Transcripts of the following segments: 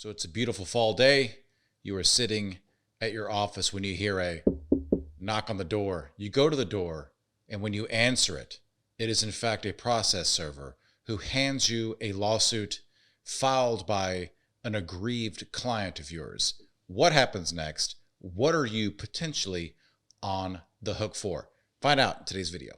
So it's a beautiful fall day. You are sitting at your office when you hear a knock on the door. You go to the door, and when you answer it, it is in fact a process server who hands you a lawsuit filed by an aggrieved client of yours. What happens next? What are you potentially on the hook for? Find out in today's video.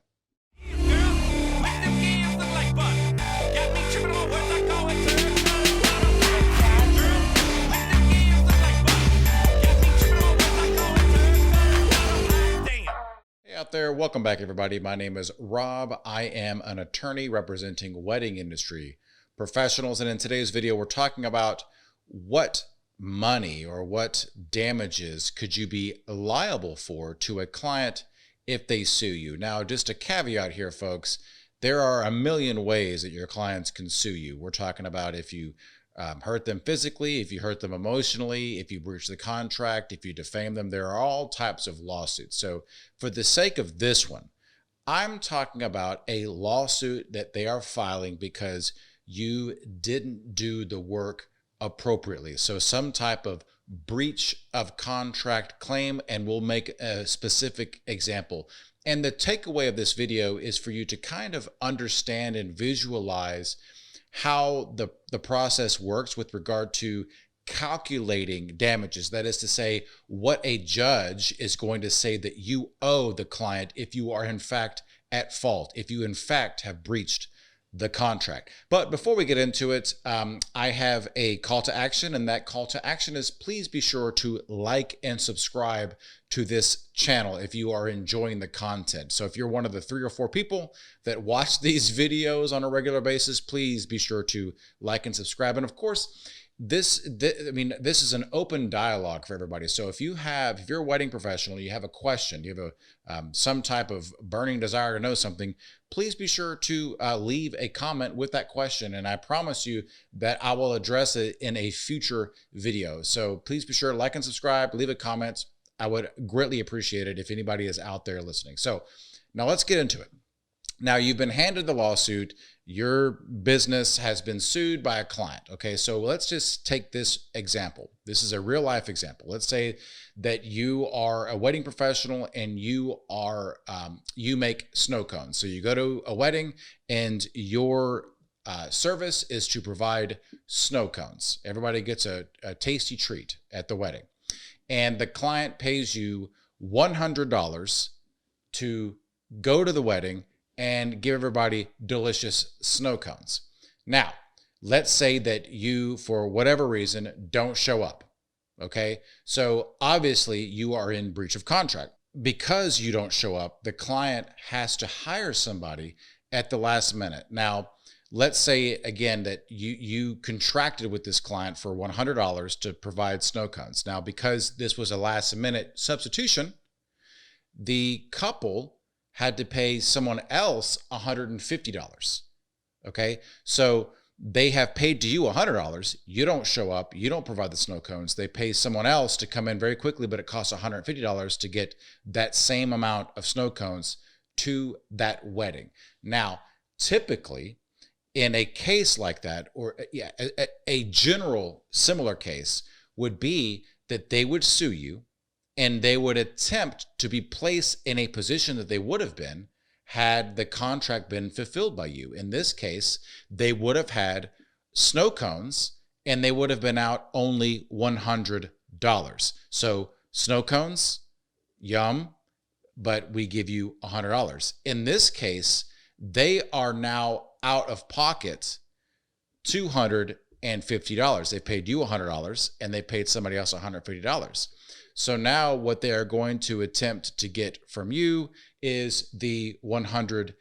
Out there, welcome back everybody. My name is Rob. I am an attorney representing wedding industry professionals, and in today's video we're talking about what money or what damages could you be liable for to a client if they sue you. Now, just a caveat here, folks, there are a million ways that your clients can sue you. We're talking about if you hurt them physically, if you hurt them emotionally, if you breach the contract, if you defame them. There are all types of lawsuits. So for the sake of this one, I'm talking about a lawsuit that they are filing because you didn't do the work appropriately. So some type of breach of contract claim, and we'll make a specific example. And the takeaway of this video is for you to kind of understand and visualize how the process works with regard to calculating damages. That is to say, what a judge is going to say that you owe the client if you are in fact at fault, if you in fact have breached the contract. But before we get into it, I have a call to action, and that call to action is please be sure to like and subscribe to this channel if you are enjoying the content. So if you're one of the 3 or 4 people that watch these videos on a regular basis, please be sure to like and subscribe. And of course, this is an open dialogue for everybody. So if you're a wedding professional, you have a question, you have some type of burning desire to know something, please be sure to leave a comment with that question, and I promise you that I will address it in a future video. So please be sure to like and subscribe, leave a comment. I would greatly appreciate it if anybody is out there listening. So now let's get into it. Now, you've been handed the lawsuit. Your business has been sued by a client. Okay, so let's just take this example. This is a real life example. Let's say that you are a wedding professional and you make snow cones. So you go to a wedding and your service is to provide snow cones. Everybody gets a tasty treat at the wedding. And the client pays you $100 to go to the wedding and give everybody delicious snow cones. Now, let's say that you, for whatever reason, don't show up. Okay, so obviously you are in breach of contract. Because you don't show up, the client has to hire somebody at the last minute. Now, let's say again that you contracted with this client for $100 to provide snow cones. Now, because this was a last minute substitution, the couple had to pay someone else $150. Okay, so they have paid to you $100. You don't show up. You don't provide the snow cones. They pay someone else to come in very quickly, but it costs $150 to get that same amount of snow cones to that wedding. Now, typically, in a case like that, or a general similar case would be that they would sue you, and they would attempt to be placed in a position that they would have been had the contract been fulfilled by you. In this case, they would have had snow cones and they would have been out only $100. So snow cones, yum, but we give you $100. In this case, they are now out of pocket $250. They paid you $100 and they paid somebody else $150. So now what they are going to attempt to get from you is the $150.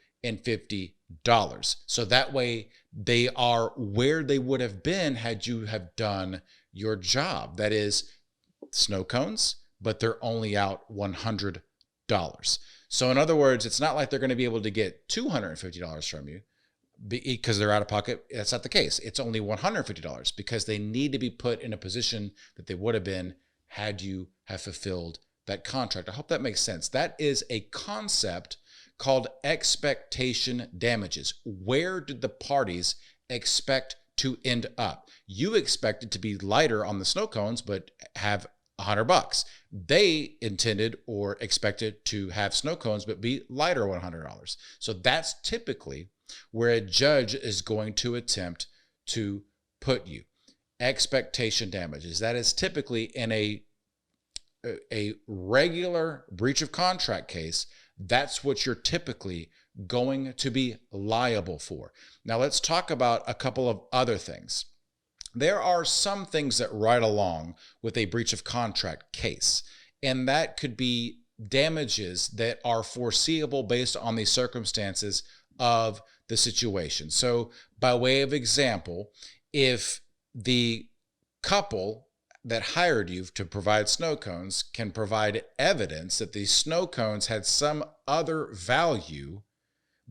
So that way they are where they would have been had you have done your job. That is snow cones, but they're only out $100. So in other words, it's not like they're going to be able to get $250 from you because they're out of pocket. That's not the case. It's only $150 because they need to be put in a position that they would have been had you have fulfilled that contract. I hope that makes sense. That is a concept called expectation damages. Where did the parties expect to end up. You expect it to be lighter on the snow cones, but have $100. They intended or expected to have snow cones, but be lighter $100. So that's typically where a judge is going to attempt to put you. Expectation damages. That is typically in a regular breach of contract case. That's what you're typically going to be liable for. Now let's talk about a couple of other things. There are some things that ride along with a breach of contract case, and that could be damages that are foreseeable based on the circumstances of the situation. So by way of example, if the couple that hired you to provide snow cones can provide evidence that these snow cones had some other value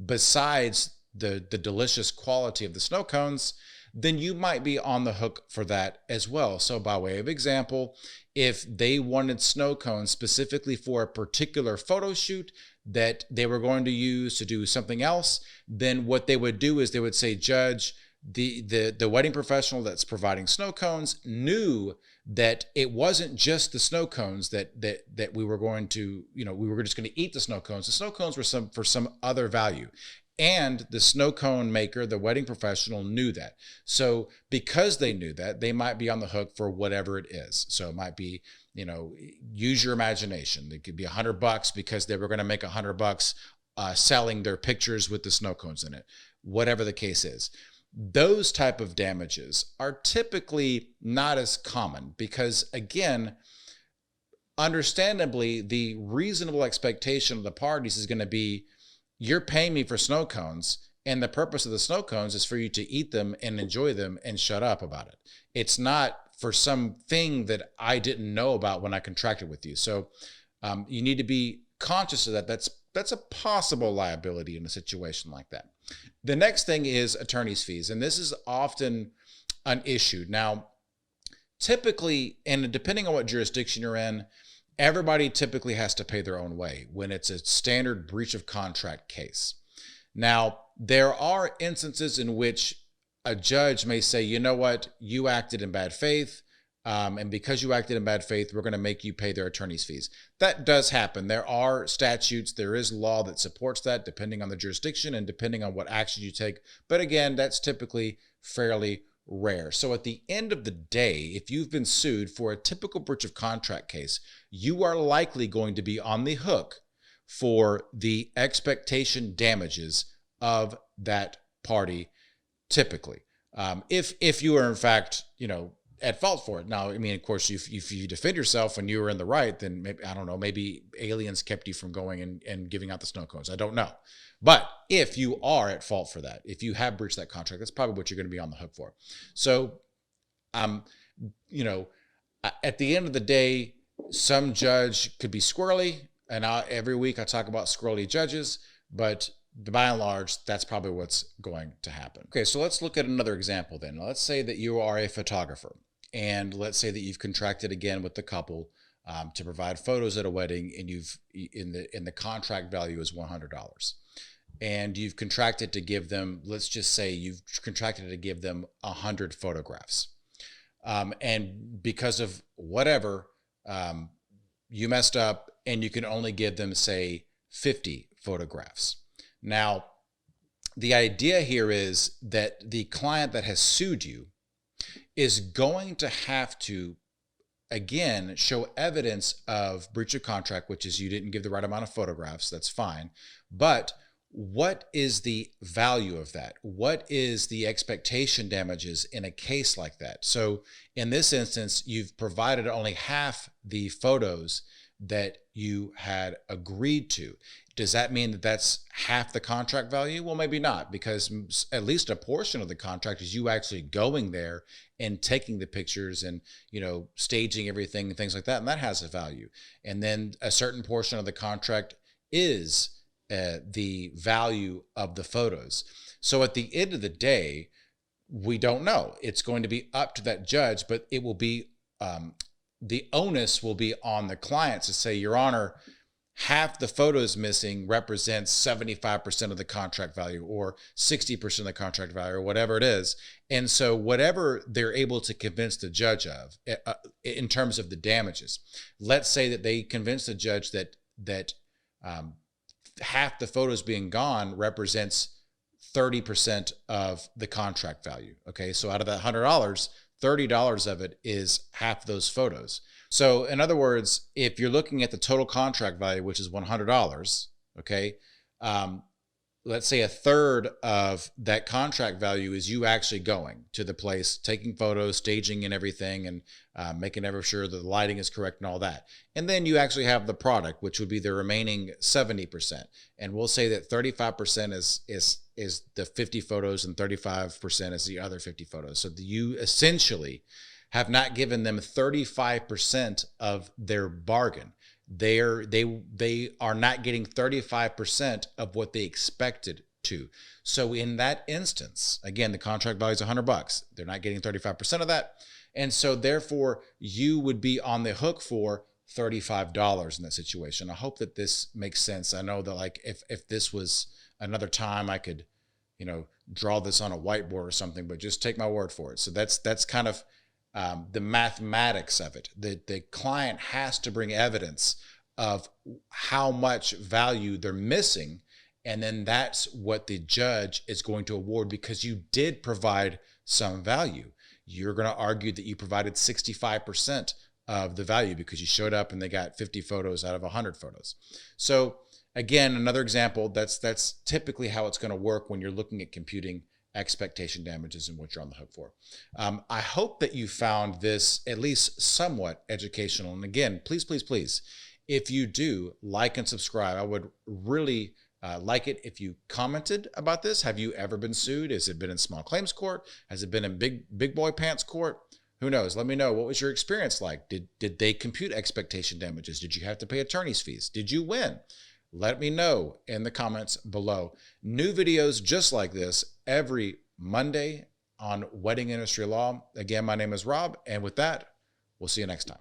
besides the delicious quality of the snow cones, then you might be on the hook for that as well. So by way of example, if they wanted snow cones specifically for a particular photo shoot that they were going to use to do something else, then what they would do is they would say, Judge, the wedding professional that's providing snow cones knew that it wasn't just the snow cones that we were going to, we were just going to eat the snow cones. The snow cones were for some other value. And the snow cone maker, the wedding professional, knew that. So because they knew that, they might be on the hook for whatever it is. So it might be, use your imagination. It could be $100 because they were going to make $100 selling their pictures with the snow cones in it, whatever the case is. Those type of damages are typically not as common because, again, understandably, the reasonable expectation of the parties is going to be, you're paying me for snow cones, and the purpose of the snow cones is for you to eat them and enjoy them and shut up about it. It's not for something that I didn't know about when I contracted with you. So you need to be conscious of that. That's a possible liability in a situation like that. The next thing is attorney's fees, and this is often an issue. Now, typically, and depending on what jurisdiction you're in, everybody typically has to pay their own way when it's a standard breach of contract case. Now, there are instances in which a judge may say, you know what, you acted in bad faith, and because you acted in bad faith, we're going to make you pay their attorney's fees. That does happen. There are statutes, there is law that supports that depending on the jurisdiction and depending on what action you take. But again, that's typically fairly rare. So at the end of the day, if you've been sued for a typical breach of contract case, you are likely going to be on the hook for the expectation damages of that party typically. If you are in fact, at fault for it. Now, I mean, of course, if you defend yourself and you were in the right, then maybe, I don't know, maybe aliens kept you from going and giving out the snow cones. I don't know. But if you are at fault for that, if you have breached that contract, that's probably what you're going to be on the hook for. So, at the end of the day, some judge could be squirrely, and every week I talk about squirrely judges, but by and large, that's probably what's going to happen. Okay, so let's look at another example then. Let's say that you are a photographer, and let's say that you've contracted again with the couple to provide photos at a wedding, and you've in the contract value is $100, and you've contracted to give them, let's just say you've contracted to give them 100 photographs, and because of whatever, you messed up, and you can only give them, say, 50 photographs. Now, the idea here is that the client that has sued you is going to have to, again, show evidence of breach of contract, which is you didn't give the right amount of photographs. That's fine. But what is the value of that? What is the expectation damages in a case like that? So in this instance, you've provided only half the photos that you had agreed to. Does that mean that that's half the contract value? Well, maybe not, because at least a portion of the contract is you actually going there and taking the pictures and, staging everything and things like that. And that has a value. And then a certain portion of the contract is the value of the photos. So at the end of the day, we don't know. It's going to be up to that judge, but it will be, the onus will be on the clients to say, Your Honor, half the photos missing represents 75% of the contract value or 60% of the contract value or whatever it is. And so whatever they're able to convince the judge of in terms of the damages, let's say that they convince the judge that half the photos being gone represents 30% of the contract value. Okay, so out of that $100, $30 of it is half those photos. So in other words, if you're looking at the total contract value, which is $100, okay, let's say a third of that contract value is you actually going to the place, taking photos, staging and everything, and making sure that the lighting is correct and all that. And then you actually have the product, which would be the remaining 70%. And we'll say that 35% is the 50 photos and 35% is the other 50 photos. So you essentially have not given them 35% of their bargain. They are not getting 35% of what they expected to. So in that instance, again, the contract value is $100. They're not getting 35% of that. And so therefore you would be on the hook for $35 in that situation. I hope that this makes sense. I know that like if this was another time I could, draw this on a whiteboard or something, but just take my word for it. So that's kind of the mathematics of it. The client has to bring evidence of how much value they're missing, and then that's what the judge is going to award because you did provide some value. You're going to argue that you provided 65% of the value because you showed up and they got 50 photos out of 100 photos. So again, another example, that's typically how it's going to work when you're looking at computing expectation damages and what you're on the hook for. I hope that you found this at least somewhat educational. And again, please, if you do, like and subscribe. I would really like it if you commented about this. Have you ever been sued? Has it been in small claims court? Has it been in big boy pants court? Who knows? Let me know. What was your experience like? Did they compute expectation damages? Did you have to pay attorney's fees? Did you win? Let me know in the comments below. New videos just like this every Monday on wedding industry law. Again, my name is Rob, and with that, we'll see you next time.